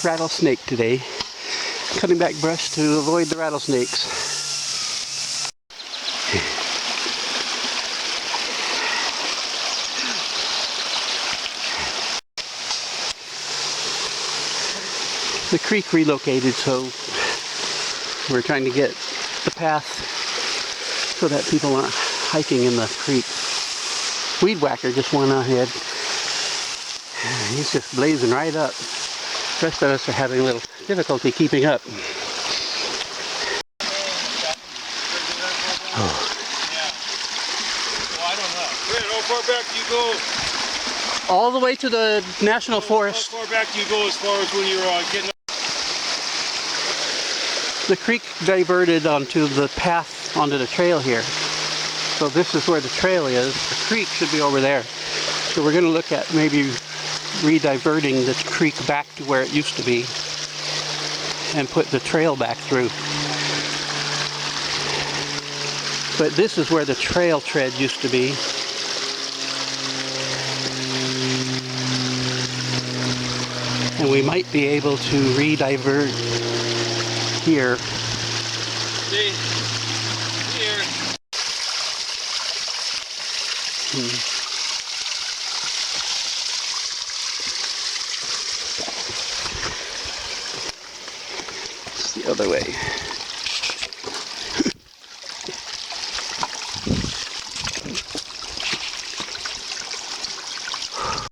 rattlesnake today. Cutting back brush to avoid the rattlesnakes. The creek relocated, so we're trying to get the path so that people aren't hiking in the creek. Weed whacker just went ahead. He's just blazing right up. The rest of us are having a little difficulty keeping up. Oh. Well, I don't know. Wait, how far back do you go? All the way to the national forest. How far back do you go as far as when you're getting up? The creek diverted onto the path onto the trail here. So this is where the trail is. The creek should be over there. So we're going to look at maybe re-diverting the creek back to where it used to be and put the trail back through. But this is where the trail tread used to be. And we might be able to re-divert here. See? Here. It's the other way.